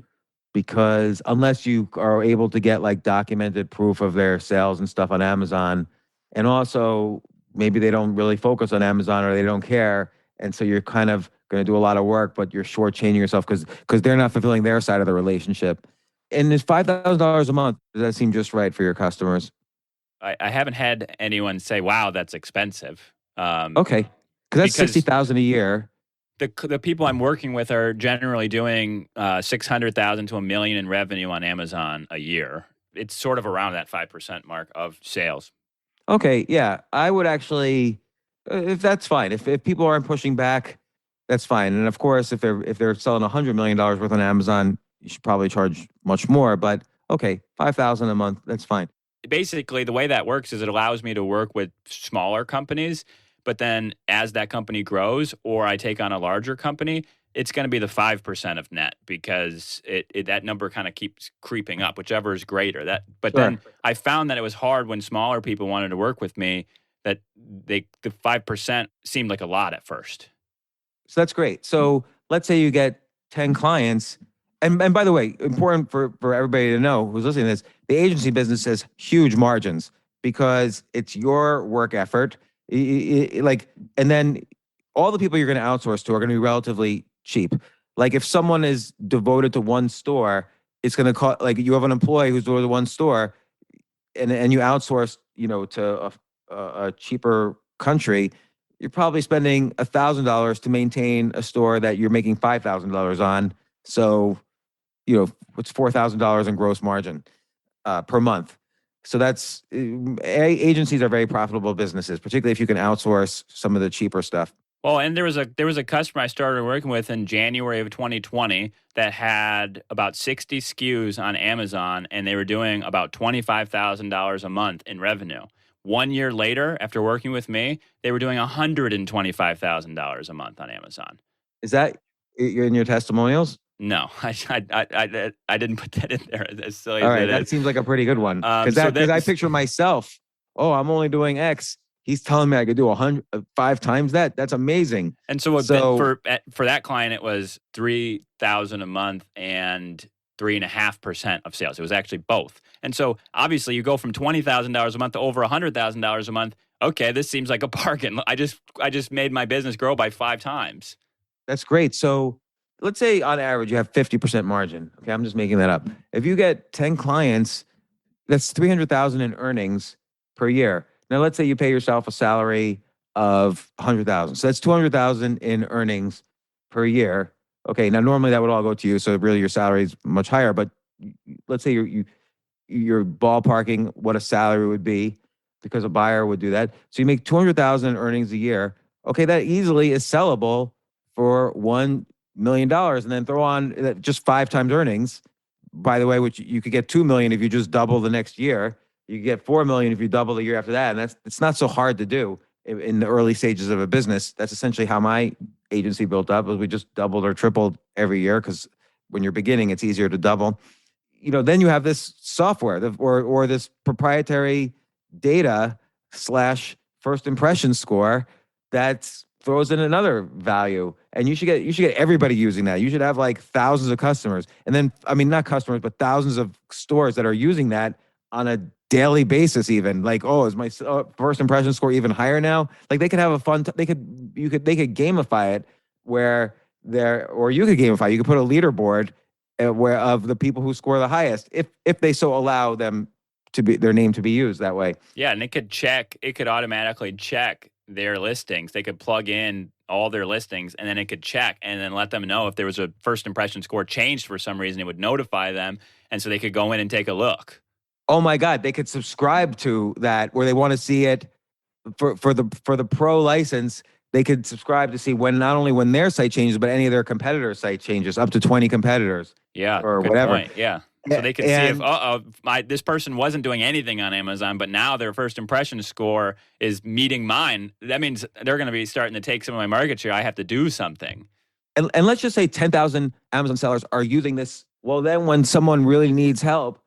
because unless you are able to get like documented proof of their sales and stuff on Amazon, and also maybe they don't really focus on Amazon or they don't care. And so you're kind of going to do a lot of work, but you're shortchanging yourself because they're not fulfilling their side of the relationship. And is $5,000 a month, does that seem just right for your customers? I haven't had anyone say, wow, that's expensive. Okay. Because that's 60,000 a year. The people I'm working with are generally doing 600,000 to $1 million in revenue on Amazon a year. It's sort of around that 5% mark of sales. Okay, yeah, I would actually, if that's fine. If people aren't pushing back, that's fine. And of course, if they're selling $100 million worth on Amazon, you should probably charge much more. But okay, $5,000 a month, that's fine. Basically, the way that works is it allows me to work with smaller companies, but then as that company grows or I take on a larger company, it's going to be the 5% of net, because that number kind of keeps creeping up, whichever is greater. Then I found that it was hard when smaller people wanted to work with me, that the 5% seemed like a lot at first. So that's great. So let's say you get 10 clients. And by the way, important for everybody to know who's listening to this, the agency business has huge margins because it's your work effort. And then all the people you're going to outsource to are going to be relatively cheap. Like if someone is devoted to one store, it's going to cost, like you have an employee who's devoted to one store and you outsource, to a cheaper country, you're probably spending $1,000 to maintain a store that you're making $5,000 on. So, it's $4,000 in gross margin per month. So that's agencies are very profitable businesses, particularly if you can outsource some of the cheaper stuff. Well, and there was a customer I started working with in January of 2020 that had about 60 SKUs on Amazon, and they were doing about $25,000 a month in revenue. 1 year later, after working with me, they were doing $125,000 a month on Amazon. Is that in your testimonials? No, I didn't put that in there. As silly All as right, it that is. seems like a pretty good one. Because I picture myself, I'm only doing X. He's telling me I could do 5 times that. That's amazing. And so for that client, it was $3,000 a month and 3.5% of sales. It was actually both. And so obviously you go from $20,000 a month to over $100,000 a month. Okay, this seems like a bargain. I just made my business grow by 5 times. That's great. So let's say on average you have 50% margin. Okay, I'm just making that up. If you get 10 clients, that's $300,000 in earnings per year. Now let's say you pay yourself a salary of $100,000. So that's $200,000 in earnings per year. Okay, now normally that would all go to you, so really your salary is much higher. But let's say you're ballparking what a salary would be because a buyer would do that. So you make 200,000 in earnings a year. Okay, that easily is sellable for $1 million, and then throw on just 5 times earnings. By the way, which you could get 2 million if you just double the next year. You could get 4 million if you double the year after that, and it's not so hard to do in the early stages of a business. That's essentially how my agency built up. Was we just doubled or tripled every year because when you're beginning, it's easier to double. Then you have this software or this proprietary data / first impression score that throws in another value. And you should get everybody using that. You should have like thousands of customers. And then, I mean, not customers, but thousands of stores that are using that on a daily basis, even like, oh, is my first impression score even higher now? Like they could have a fun, they could gamify it where or you could gamify, you could put a leaderboard where of the people who score the highest, if they so allow them to be their name to be used that way. Yeah, and it could automatically check their listings. They could plug in all their listings and then it could check and then let them know if there was a first impression score changed for some reason. It would notify them, and so they could go in and take a look. Oh my God, they could subscribe to that where they want to see it for the pro license. They could subscribe to see not only when their site changes, but any of their competitors' site changes, up to 20 competitors. Yeah, or good whatever. Point. Yeah. So they can see if, this person wasn't doing anything on Amazon, but now their first impression score is meeting mine. That means they're going to be starting to take some of my market share. I have to do something. And let's just say 10,000 Amazon sellers are using this. Well, then when someone really needs help,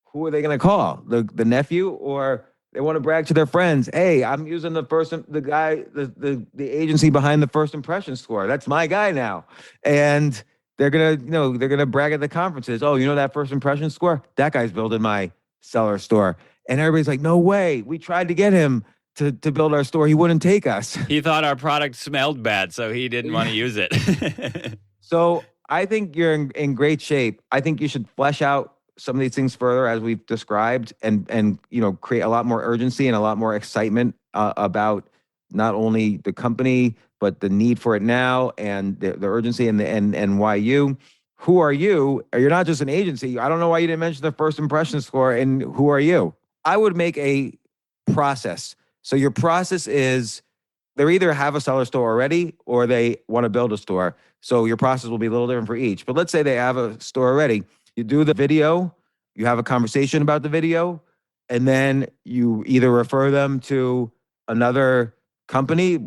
who are they going to call? The nephew, or they want to brag to their friends? Hey, I'm using the agency behind the first impression score. That's my guy now. And they're gonna brag at the conferences. Oh, that first impression score? That guy's building my seller store. And everybody's like, no way. We tried to get him to build our store. He wouldn't take us. He thought our product smelled bad, so he didn't want to use it. So I think you're in great shape. I think you should flesh out some of these things further as we've described, and create a lot more urgency and a lot more excitement about not only the company, but the need for it now, and the urgency and why you. Who are you? You're not just an agency. I don't know why you didn't mention the first impression score, and who are you? I would make a process. So your process is they either have a seller store already or they want to build a store. So your process will be a little different for each. But let's say they have a store already. You do the video, you have a conversation about the video, and then you either refer them to another company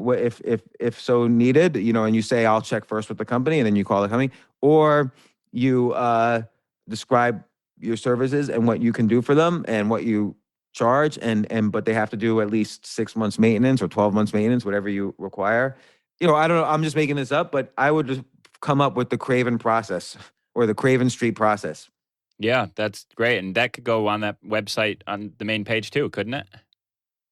if so needed, and you say, I'll check first with the company, and then you call the company, or you describe your services and what you can do for them and what you charge, but they have to do at least 6 months maintenance or 12 months maintenance, whatever you require. I don't know, I'm just making this up, but I would just come up with the Craven process or the Craven Street process. Yeah, that's great. And that could go on that website on the main page too, couldn't it?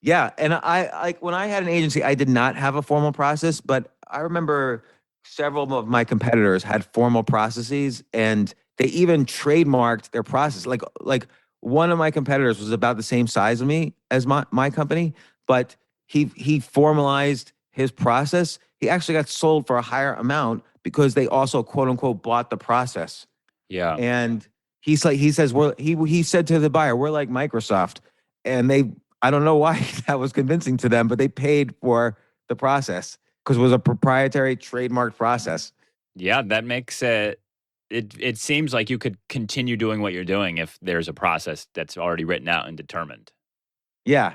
Yeah. And I when I had an agency, I did not have a formal process, but I remember several of my competitors had formal processes, and they even trademarked their process. Like one of my competitors was about the same size of me as my company, but he formalized his process. He actually got sold for a higher amount because they also, quote unquote, bought the process. Yeah. And he said to the buyer, we're like Microsoft. And I don't know why that was convincing to them, but they paid for the process because it was a proprietary trademarked process. Yeah, that makes it seems like you could continue doing what you're doing if there's a process that's already written out and determined. Yeah.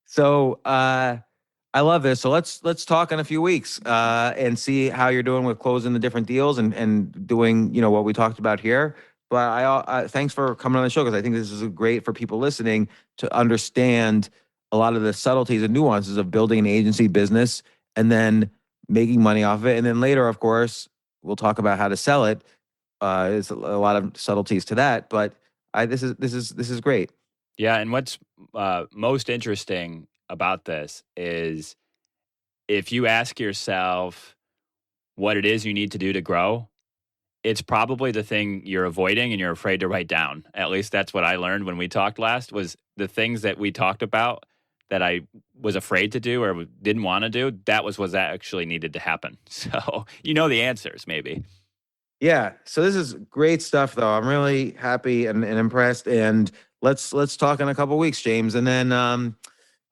So I love this. So let's talk in a few weeks and see how you're doing with closing the different deals and doing what we talked about here. But I thanks for coming on the show, because I think this is great for people listening to understand a lot of the subtleties and nuances of building an agency business and then making money off of it. And then later, of course, we'll talk about how to sell it. There's a lot of subtleties to that, but this is great. Yeah, and what's most interesting about this is if you ask yourself what it is you need to do to grow, it's probably the thing you're avoiding and you're afraid to write down. At least that's what I learned when we talked last, was the things that we talked about that I was afraid to do or didn't want to do. That was what actually needed to happen. So the answers maybe. Yeah. So this is great stuff, though. I'm really happy and impressed. And let's talk in a couple weeks, James. And then,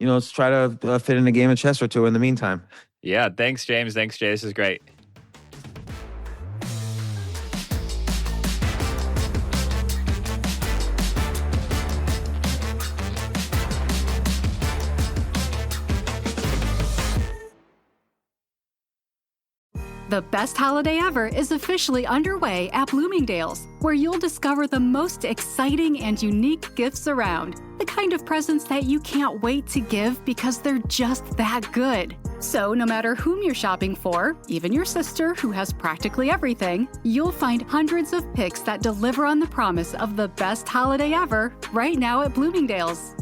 let's try to fit in a game of chess or two in the meantime. Yeah. Thanks, James. Thanks, Jay. This is great. The best holiday ever is officially underway at Bloomingdale's, where you'll discover the most exciting and unique gifts around. The kind of presents that you can't wait to give because they're just that good. So no matter whom you're shopping for, even your sister who has practically everything, you'll find hundreds of picks that deliver on the promise of the best holiday ever right now at Bloomingdale's.